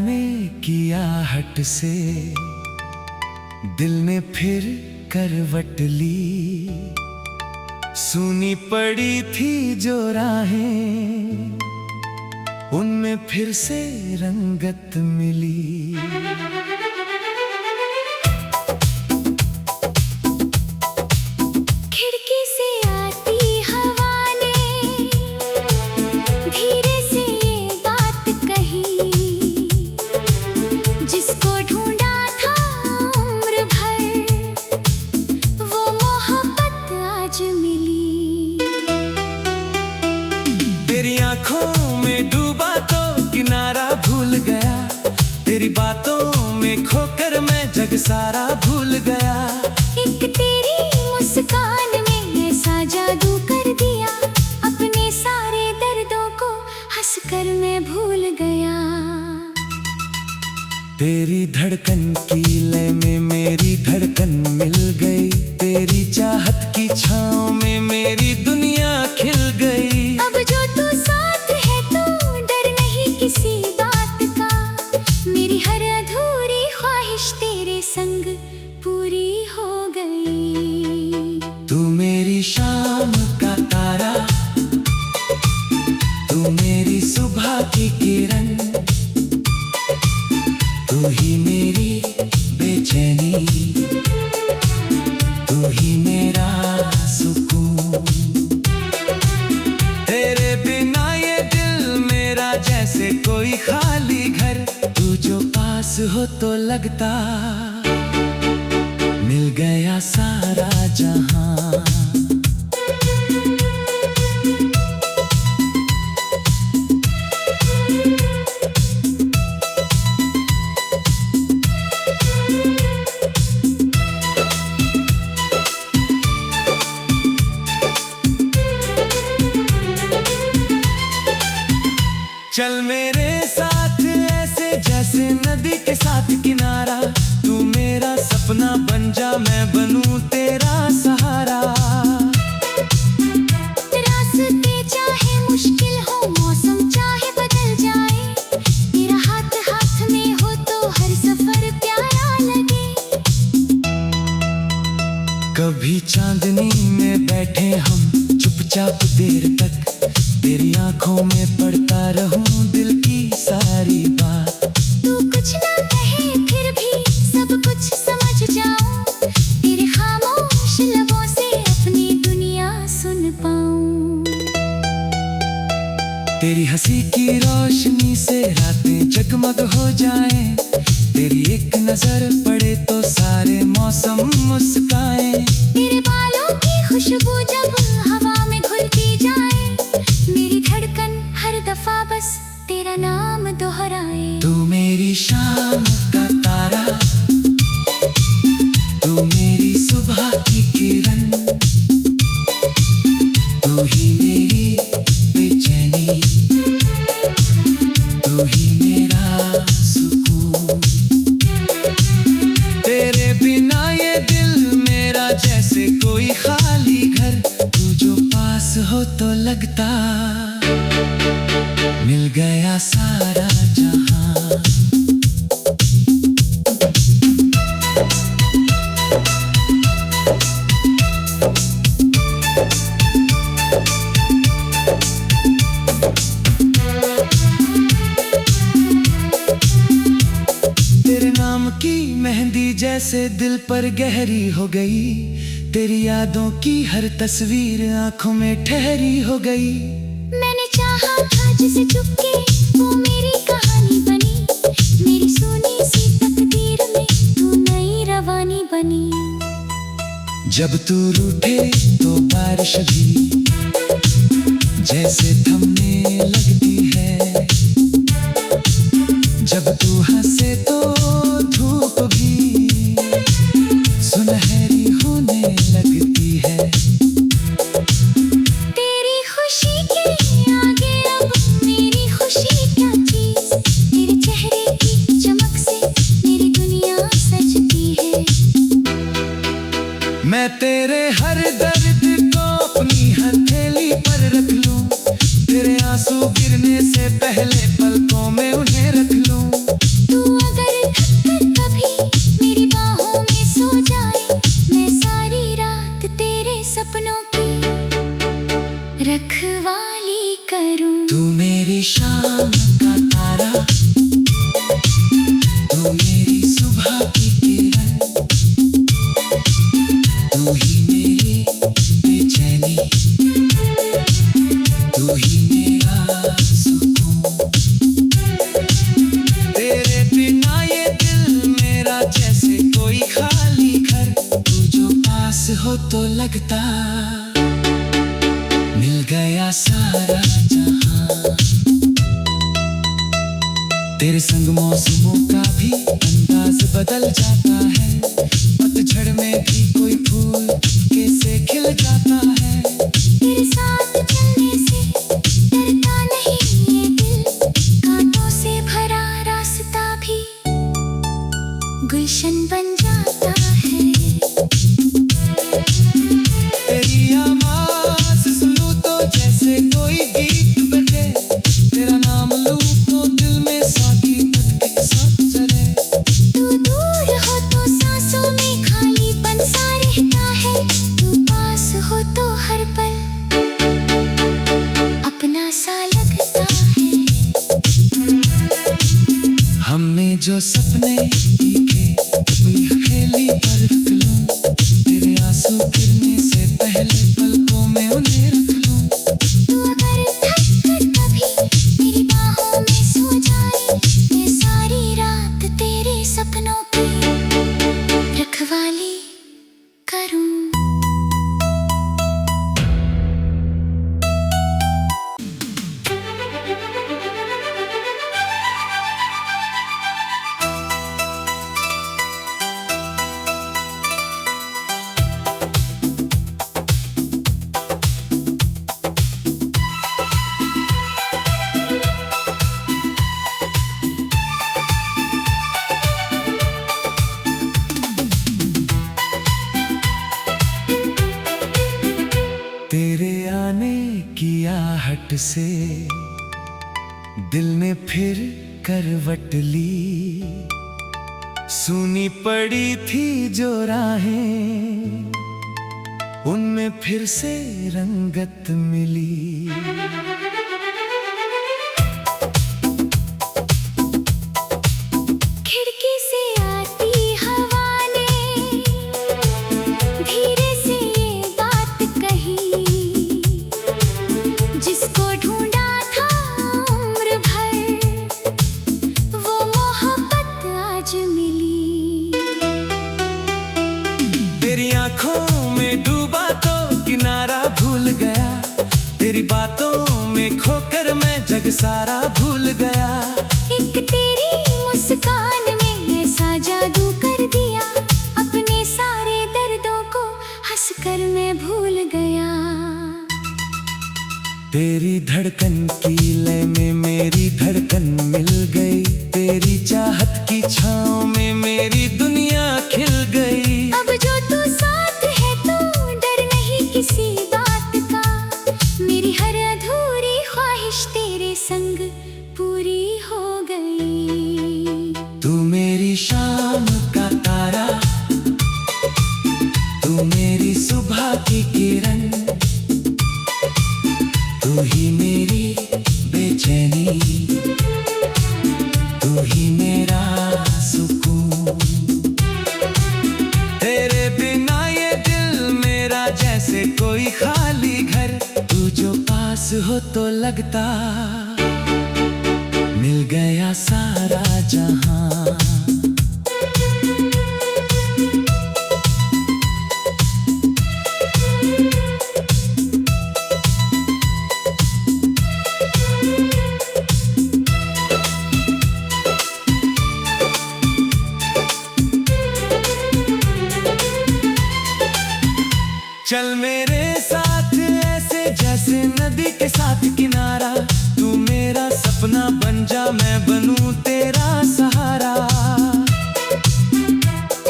में किया हट से दिल ने फिर करवट ली। सुनी पड़ी थी जो राहें उनमें फिर से रंगत मिली। खिड़की से आती हवा ने धीरे से ये बात कही, जिसको ढूंढा था उम्र भर वो मोहब्बत आज मिली। तेरी आंखों में डूबा तो किनारा भूल गया, तेरी बातों में खोकर मैं जग सारा भूल गया। एक तेरी मुस्कान ने ऐसा जादू कर दिया, अपने सारे दर्दों को हंसकर मैं भूल गया। तेरी धड़कन की लय में मेरी धड़कन मिल गई, तेरी चाहत की छाँव में मेरी दुनिया खिल गई। अब जो तू साथ है तो डर नहीं किसी बात का, मेरी हर अधूरी ख्वाहिश तेरे संग पूरी हो गई। तू मेरी शाम का तारा, तू मेरी सुबह की किरण, तू ही मेरी बेचैनी, तू ही मेरा सुकून। तेरे बिना ये दिल मेरा जैसे कोई खाली घर, तू जो पास हो तो लगता मिल गया सारा जहां। चल मेरे साथ ऐसे जैसे नदी के साथ किनारा, तू मेरा सपना बन जा मैं बनूं तेरा सहारा। रास्ते चाहे मुश्किल हो, मौसम चाहे बदल जाए, तेरा हाथ हाथ में हो तो हर सफर प्यारा लगे। कभी चांदनी में बैठे हम चुपचाप देर तक, तेरी आंखों में पढ़ता रहूं दिल की सारी बात। तू कुछ ना कहे फिर भी सब कुछ समझ जाऊं, तेरे खामोश लबों से अपनी दुनिया सुन पाऊं। तेरी हंसी की रोशनी से रातें जगमग हो जाएं, तेरी एक नजर पड़े तो सारे मौसम मुस्काएं। तेरे बालों की खुशबू जब हवा में घुलती जाए, मेरी धड़कन हर दफा बस तेरा नाम दोहराए। तू मेरी शाम का तारा, तू मेरी सुबह की किरण, तू ही मेरी बेचैनी, तू ही मेरा सुकून। तेरे बिना ये दिल मेरा जैसे कोई खाली घर, तू जो पास हो तो लगता मिल गया सारा जहां। तेरे नाम की मेहंदी जैसे दिल पर गहरी हो गई, तेरी यादों की हर तस्वीर आंखों में ठहरी हो गई। मैंने चाहा था जिसे चुपके वो मेरी कहानी बनी, मेरी सोनी सी तकदीर में तू नई रवानी बनी। जब तू रूठे तो बारिश भी जैसे थमने लगती है, जब तू हंसे तो धूप भी सुनहरी होने लगती है। तेरी खुशी के आगे अब मेरी खुशी क्या चीज, तेरे चेहरे की चमक से मेरी दुनिया सजती है। मैं तेरे हर दर्द को अपनी हथेली पर रख लूं, तेरे आंसू गिरने से पहले पलकों में उन्हें रख लूं। लगता मिल गया सारा जहां। तेरे संग मौसमों का भी अंदाज बदल जाता है। पतझड़ में भी कोई फूल कैसे खिल जाता है। तेरे साथ चलने से डरता नहीं ये दिल, कांटों से भरा रास्ता भी गुलशन बन जाता है। तेरी आवाज़ सुनूं तो जैसे कोई गीत बजे। तेरा नाम लूं तो दिल में साकी के साथ चले। तू दूर हो तो सांसों में खालीपन सा रहता है। तू पास हो तो हर पल अपना सा लगता है। हमने जो सपने देखे कोई हथेली पर रख लूं। तेरे आंसू गिरने से पहले पलकों में उन्हें रख लूं। तू अगर थक कर कभी मेरी बाहों में सो जाए, मैं सारी रात तेरे सपनों की रखवाली करूं। तेरे आने की आहट से दिल ने फिर करवट ली। सुनी पड़ी थी जो राहें उनमें फिर से रंगत मिली। खिड़की से आती हवा ने धीरे से ये बात कही, जिसको ढूंढा था उम्र भर वो मोहब्बत आज मिली। तेरी आंखों में डूबा तो किनारा भूल गया। तेरी बातों में खोकर मैं जग सारा भूल गया। एक तेरी मुस्कान ने ऐसा जादू कर दिया, अपने सारे दर्दों को हंसकर मैं भूल गया। तेरी धड़कन की लय में मेरी धड़कन मिल गई। तेरी चाहत की छाँव में मेरी दुनिया खिल गई। अब जो तू साथ है तो डर नहीं किसी बात का, मेरी हर अधूरी ख्वाहिश तेरे संग पूरी हो गई। तू मेरी शाम का तारा, तू मेरी सुबह की किरण, तू ही मेरी बेचैनी, तू ही मेरा सुकून। तेरे बिना ये दिल मेरा जैसे कोई खाली घर। तू जो पास हो तो लगता मिल गया सारा जहां। चल मेरे साथ ऐसे जैसे नदी के साथ किनारा। तू मेरा सपना बन जा मैं बनूं तेरा सहारा।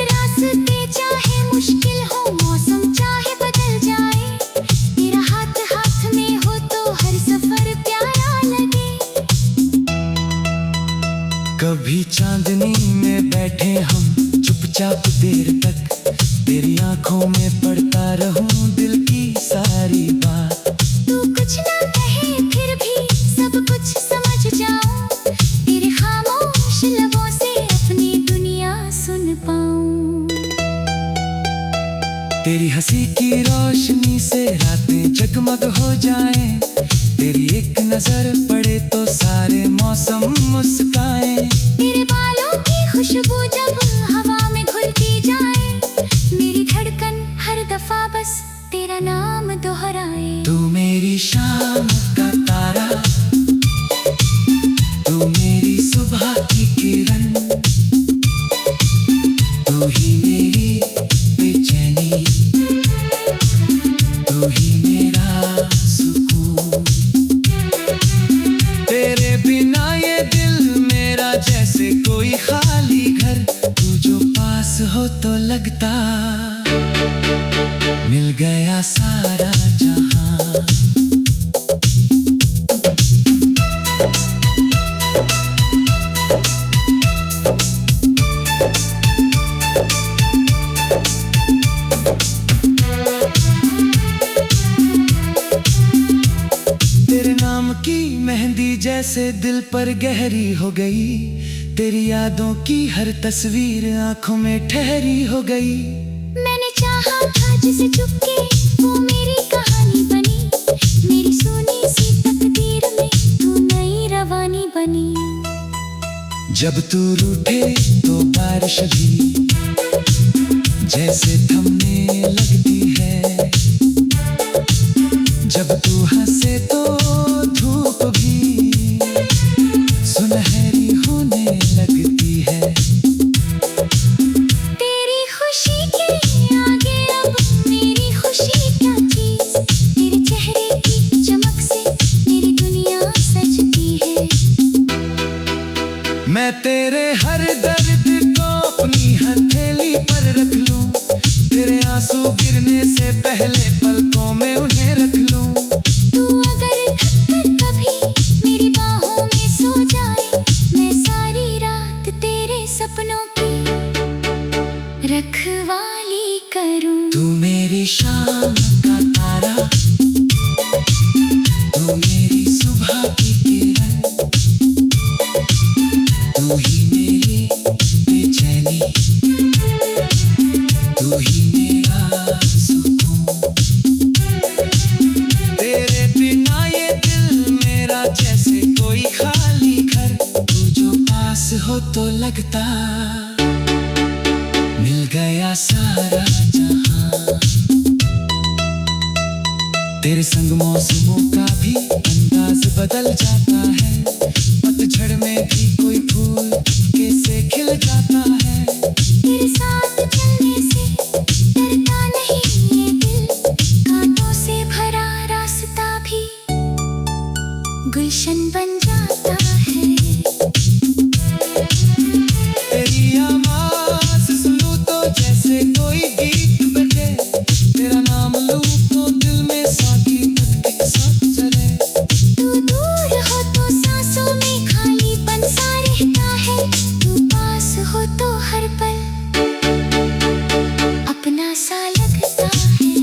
रास्ते चाहे मुश्किल हो, मौसम चाहे बदल जाए, तेरा हाथ हाथ में हो तो हर सफर प्यारा लगे। कभी चांदनी में बैठे हम चुपचाप देर तक। तेरी आंखों में पढ़ता रहूं दिल की सारी बात। तू कुछ ना कहे फिर भी सब कुछ समझ जाऊं, तेरे खामोश लबों से अपनी दुनिया सुन पाऊं। तेरी हंसी की रोशनी से रातें जगमग हो जाएं। तेरी एक नजर पड़े तो सारे मौसम मुस्काएं। तेरे बालों की खुशबू जब हवा में घुलती जाए, मेरी धड़कन हर दफा बस किरण, तू ही मेरी बेचैनी, तू ही मेरा सुकून। तेरे बिना ये दिल मेरा जैसे कोई खाली घर, तू जो पास हो तो लगता मिल गया सारा जहां। तेरे नाम की मेहंदी जैसे दिल पर गहरी हो गई, तेरी यादों की हर तस्वीर आंखों में ठहरी हो गई। मैंने चाहा था जिसे चुपके वो मेरी कहानी बनी, मेरी सोनी सी तकदीर में तू नई रवानी बनी। जब तू रूठे तो बारिश भी जैसे थमने लगती है, जब तू हंसे तो धूप भी सुनहरी होने लगती है। तेरी खुशी के आगे अब मेरी खुशी क्या चीज, तेरे चेहरे की चमक से मेरी दुनिया सजती है। मैं तेरे हर दर्द को अपनी हथेली पर रख लूं, तेरे आंसू गिरने से पहले पलकों में उन्हें रख लूं। तू अगर थककर कभी मेरी बाहों में सो जाए, मैं सारी रात तेरे सपनों की रखवाली करूं। तू मेरी शाम का तारा, तू मेरी सुबह की किरण, तू ही मेरी बेचैनी, तू ही मेरा सुकून। तेरे बिना ये दिल मेरा जैसे कोई खाली घर, तू जो पास हो तो लगता मिल गया सारा जहां। तेरे संग मौसमों का भी अंदाज बदल जाता है, पतझड़ में भी कोई फूल कैसे खिल जाता है। तेरे साथ चलने से डरता नहीं ये दिल, कांटों से भरा रास्ता भी गुलशन बन जाता है। तेरी आवाज़ सुनूं तो जैसे कोई गीत बजे, तेरा नाम लूं तो दिल में साकी के साथ चले। तू दूर हो तो सांसों में खालीपन सा रहता है, तू पास हो तो हर पल अपना सा लगता है।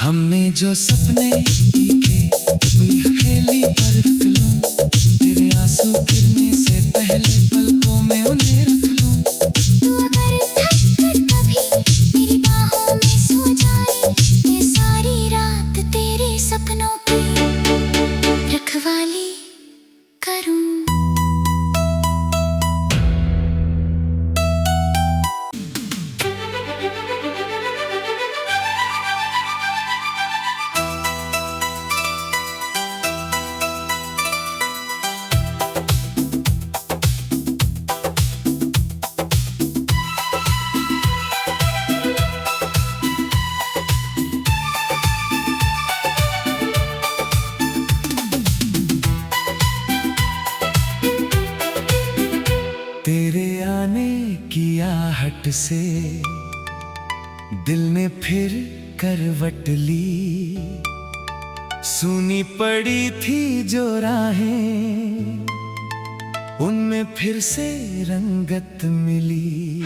हमने जो सपने देखे कोई हथेली पर रख लूं, तेरे आंसू गिरने से पहले पलकों में उन्हें रख लूं। तू अगर थककर कभी मेरी बाहों में सो जाए, मैं सारी रात तेरे सपनों की रखवाली करूं। तेरे आने की आहट से दिल ने फिर करवट ली, सुनी पड़ी थी जो राहें उनमें फिर से रंगत मिली।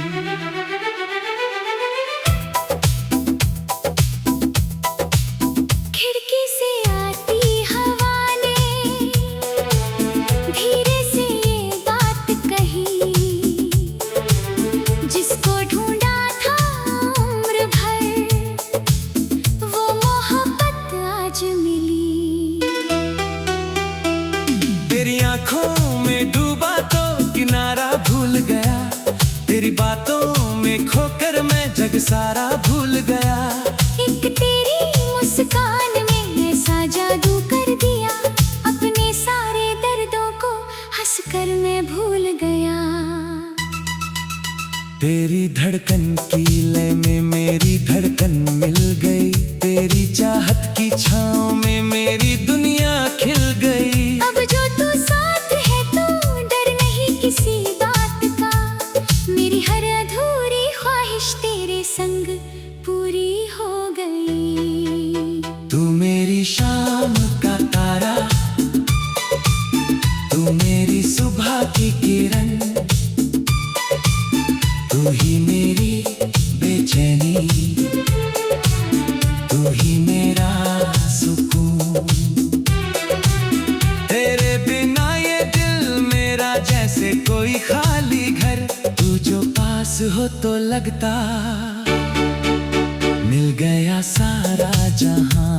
खिड़की से आती हवा ने धीरे से ये बात कही, जिसको ढूंढा था उम्र भर वो मोहब्बत आज मिली। तेरी आंखों में डूबा तो किनारा भूल गया, तेरी बातों में खोकर मैं जग सारा भूल गया। एक तेरी मुस्कान में ऐसा जादू कर दिया, अपने सारे दर्दों को हंस कर मैं भूल गया। तेरी धड़कन की लय में मेरी धड़कन मिल गई, तेरी चाहत की छाँव में मेरी दुनिया खिल गई। अब जो तू साथ है तो डर नहीं किसी बात का, मेरी हर अधूरी ख्वाहिश तेरे संग पूरी हो गई। तू मेरी शाम का तारा, तू मेरी सुबह की किरण, तू ही मेरी बेचैनी, तू ही मेरा सुकून। तेरे बिना ये दिल मेरा जैसे कोई खाली घर, तू जो पास हो तो लगता मिल गया सारा जहां।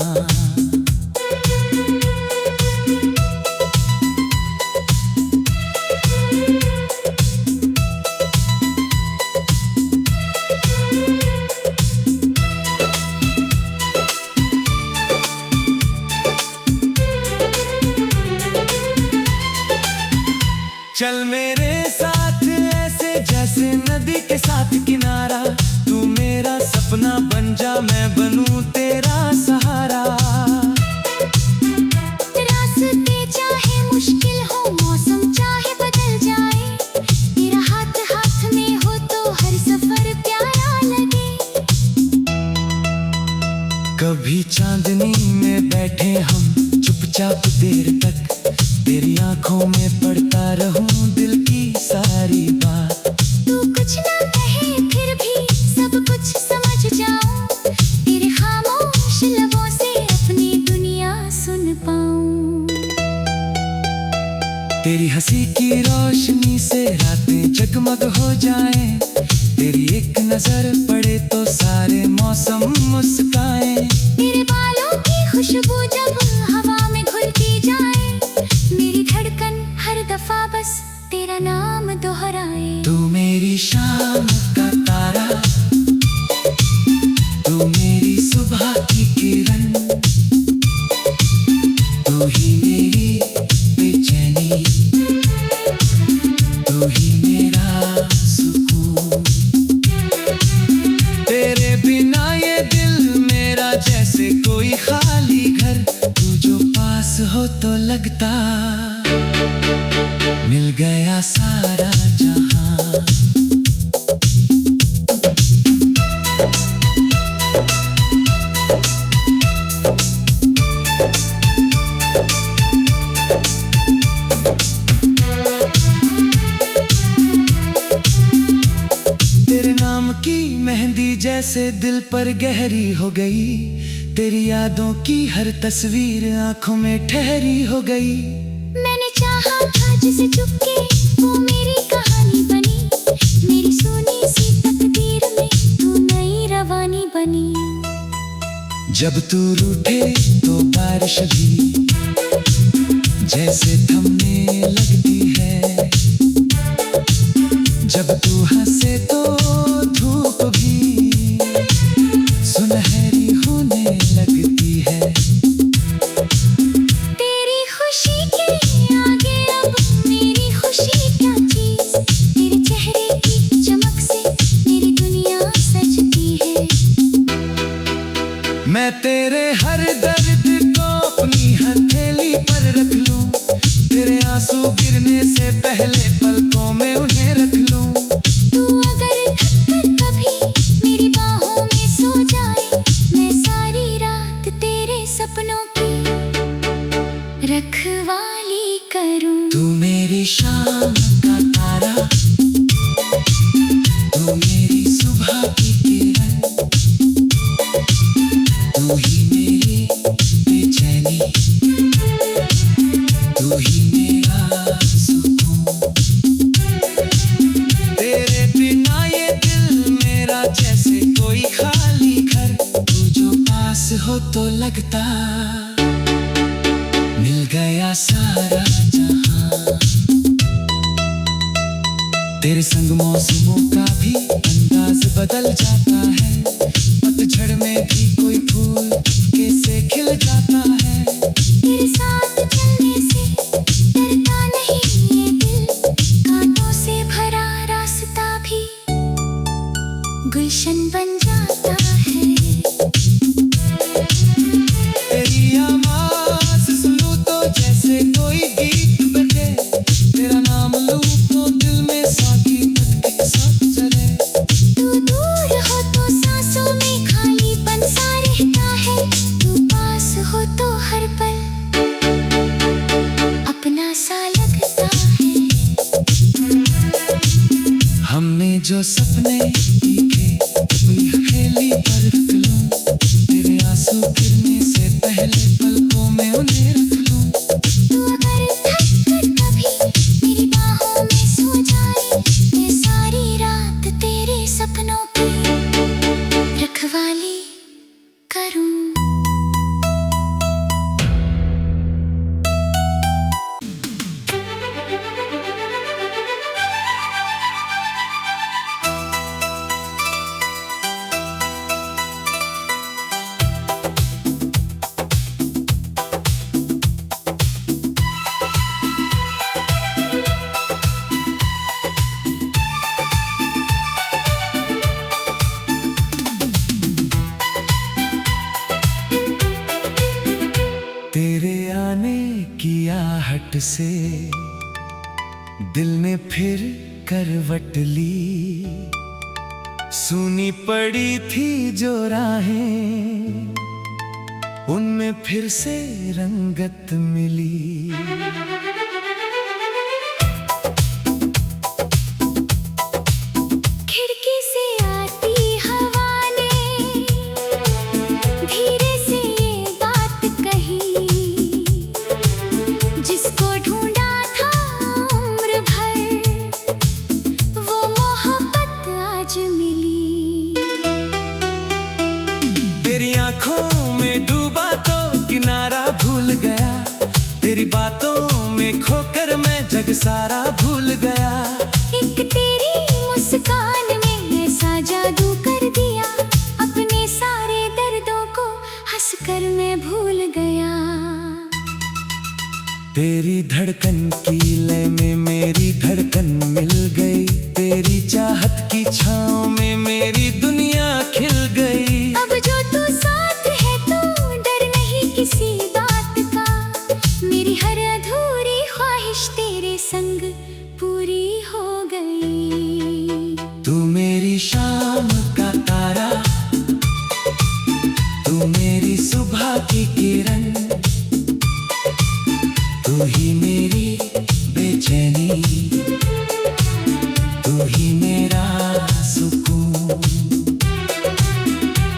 चल मेरे साथ ऐसे जैसे नदी के साथ किनारा, तू मेरा सपना बन जा मैं बनूं तेरा सहारा। रास्ते चाहे मुश्किल हो, मौसम चाहे बदल जाए, तेरा हाथ हाथ में हो तो हर सफर प्यारा लगे। कभी चांदनी में बैठे हम चुपचाप देर तक, तेरी आंखों में पढ़ता रहूं दिल की सारी बात। तू कुछ ना कहे फिर भी सब कुछ समझ जाऊं, तेरे खामोश लबों से अपनी दुनिया सुन पाऊं। तेरी हंसी की रोशनी से रातें जगमग हो जाएं, तेरी एक नजर पड़े तो सारे मौसम मुस्काएं। तेरे बालों की खुशबू जब हवा में घुलती जाए, मेरी धड़कन हर दफा बस तेरा नाम दोहराए। तू मेरी शाम का तारा, तू मेरी सुबह की किरण, तू ही मेरी बेचैनी, तू ही मेरा सुकून। तेरे बिना ये दिल मेरा जैसे कोई खाली घर, तू जो पास हो तो लगता मिल गया सारा जहां। तेरे नाम की मेहंदी जैसे दिल पर गहरी हो गई, तेरी यादों की हर तस्वीर आंखों में ठहरी हो गई। मैंने चाहा था जिसे चुपके वो मेरी कहानी बनी, मेरी सोनी सी तकदीर में तू नई रवानी बनी। जब तू रूठे तो बारिश भी जैसे थमने लगती है, जब तू हंसे तो धूप भी सुनहरी होने लगती है। तेरी खुशी के आगे अब मेरी खुशी क्या चीज, तेरे चेहरे की चमक से मेरी दुनिया सजती है। मैं तेरे हर दर्द को अपनी हथेली पर रख लूं, तेरे आंसू गिरने से पहले पलकों में उन्हें रख लूं। तू अगर थककर कभी मेरी बाहों में सो जाए, मैं सारी रात तेरे सपनों की रखवाली करूं। तू मेरी शाम का तारा, तू मेरी सुबह की किरण, तू ही मेरी बेचैनी, तू ही मेरा सुकून। तेरे बिना ये दिल मेरा जैसे कोई खाली घर, तू जो पास हो तो लगता मिल गया सारा जहां। तेरे संग मौसमों का भी अंदाज बदल जाता है, पतझड़ में भी कोई फूल कैसे खिल जाता है। तेरे साथ चलने से डरता नहीं ये दिल, जो सपने दिखे कोई हथेली पर रख लूं, तेरे आंसू गिरने से पहले पलकों में उन्हें रख लूं। तू अगर थक कर कभी मेरी बाहों में सो जाए, मैं सारी रात तेरे सपनों की रखवाली करूं। तेरे आने की आहट से दिल ने फिर करवट ली, सुनी पड़ी थी जो राहें उनमें फिर से रंगत मिली। खिड़की से आती हवा ने धीरे से ये बात कही, जिसको ढूंढा था उम्र भर वो मोहब्बत आज मिली। तेरी आंखों में डूबा तो किनारा भूल गया, तेरी बातों में खोकर मैं जग सारा भूल गया। एक तेरी मुस्कान ने ऐसा जादू कर दिया, अपने सारे दर्दों को हंसकर मैं भूल गया। तेरी धड़कन की लय में मेरी धड़कन मिल गई, तेरी चाहत की छाँव में मेरी दुनिया खिल गई। अब जो तू साथ है तो डर नहीं किसी बात का, मेरी हर अधूरी ख्वाहिश तेरे संग पूरी हो गई। तू मेरी शाम का तारा, तू मेरी सुबह की किरण, तू ही मेरी बेचैनी, तू ही मेरा सुकून।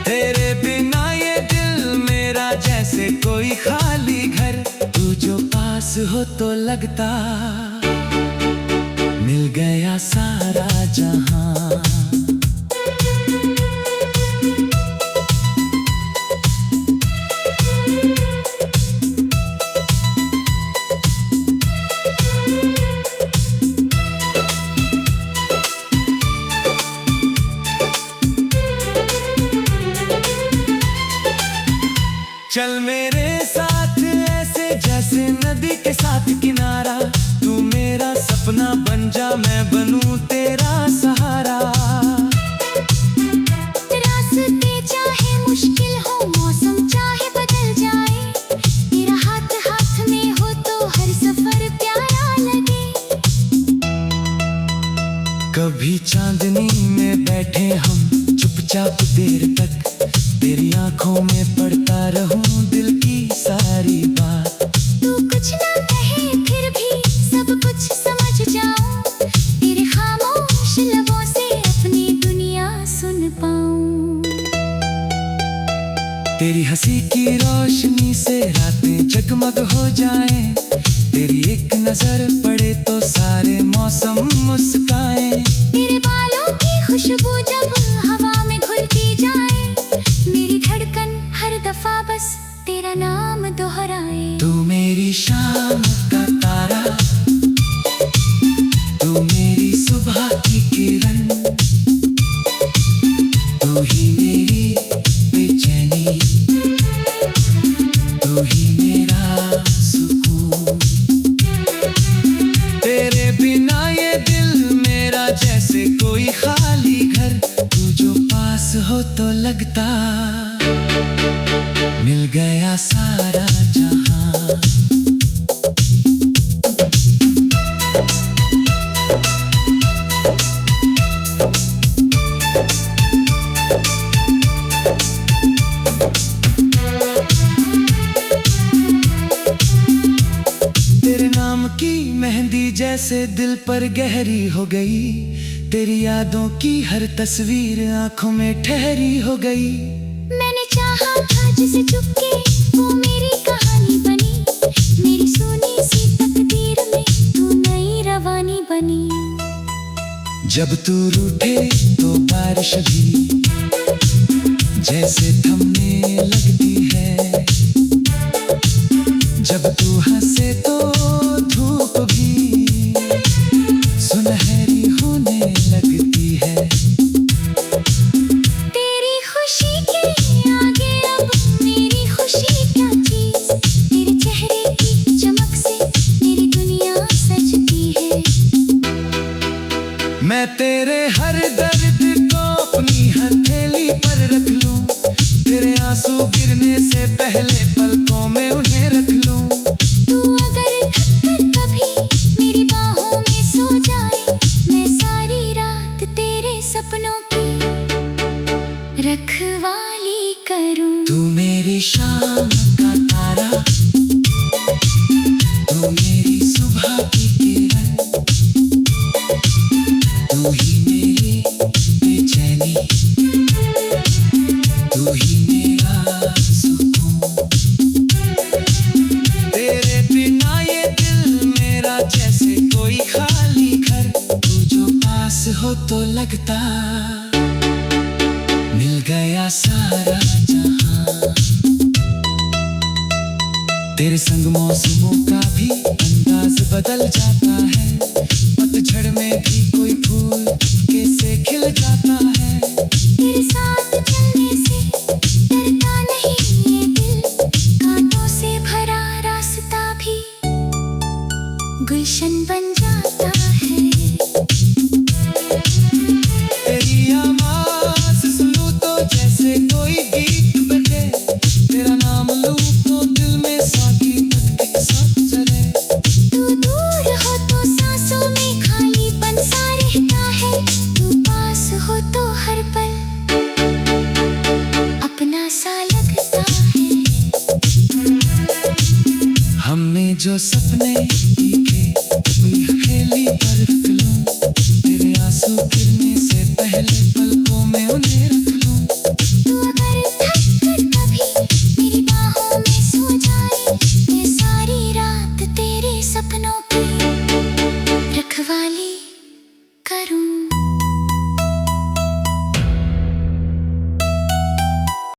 तेरे बिना ये दिल मेरा जैसे कोई खाली घर, तू जो पास हो तो लगता मिल गया सारा जहां। चल मेरे साथ ऐसे जैसे नदी के साथ किनारा, तू मेरा सपना बन जा मैं बनूं तेरा सहारा। रास्ते चाहे मुश्किल हो, मौसम चाहे बदल जाए, तेरा हाथ हाथ में हो तो हर सफर प्यारा लगे। कभी चांदनी में बैठे हम चुपचाप देर तक, तेरी आंखों में पढ़ता रहूं दिल की सारी बात। तू कुछ ना कहे फिर भी सब कुछ समझ जाऊं, तेरे खामोश लबों से अपनी दुनिया सुन पाऊं। तेरी हंसी की रोशनी से रातें जगमग हो जाएं, तेरी एक नजर पड़े तो सारे मौसम मुस्काएं। तेरे बालों की खुशबू जब हवा में घुलती जाए, मेरी धड़कन हर दफा बस तेरा नाम दोहराए। तू मेरी शाम का तारा, तू मेरी सुबह की किरण, तू ही मेरी बेचैनी, तू ही मेरा सुकून। तेरे बिना ये दिल मेरा जैसे कोई खाली घर, तू जो पास हो तो लगता मिल गया सारा जहां। तेरे नाम की मेहंदी जैसे दिल पर गहरी हो गई, तेरी यादों की हर तस्वीर आंखों में ठहरी हो गई। मैंने चाहा था जिसे चुपके वो मेरी कहानी बनी, मेरी सोनी सी तकदीर में तू नई रवानी बनी। जब तू रूठे तो बारिश भी जैसे थमने लगती है, जब तू हंसे तो धूप भी सुनहरी होने लगती है। तेरी खुशी के आगे अब मेरी खुशी क्या चीज, तेरे चेहरे की चमक से मेरी दुनिया सजती है। मैं तेरे हर दर्द को अपनी हथेली पर रख लूं, तेरे आंसू गिरने से पहले पलकों में उन्हें रख लूं। तू अगर थककर कभी मेरी बाहों में सो जाए, मैं सारी रात तेरे सपनों की रखवाली करूं। तू मेरी शाम का तारा, तू मेरी सुबह की किरण, तू ही मेरी बेचैनी, तू ही मेरा सुकून। तेरे बिना ये दिल मेरा जैसे कोई खाली घर, तू जो पास हो तो लगता मिल गया सारा जहां। तेरे संग मौसमों का भी अंदाज बदल जाता है, पतझड़ में भी कोई फूल कैसे खिल जाता है। तेरे साथ चलने से डरता नहीं ये दिल, कांटों से भरा रास्ता भी गुलशन बन जाता है। तेरी आवाज़ सुनूं तो जैसे कोई गीत बजे, तेरा नाम लूं तो दिल में साकी के साथ चले। तू दूर हो तो सांसों में खालीपन सा रहता है, तू पास हो तो हर पल अपना सा लगता है। हमने जो सपने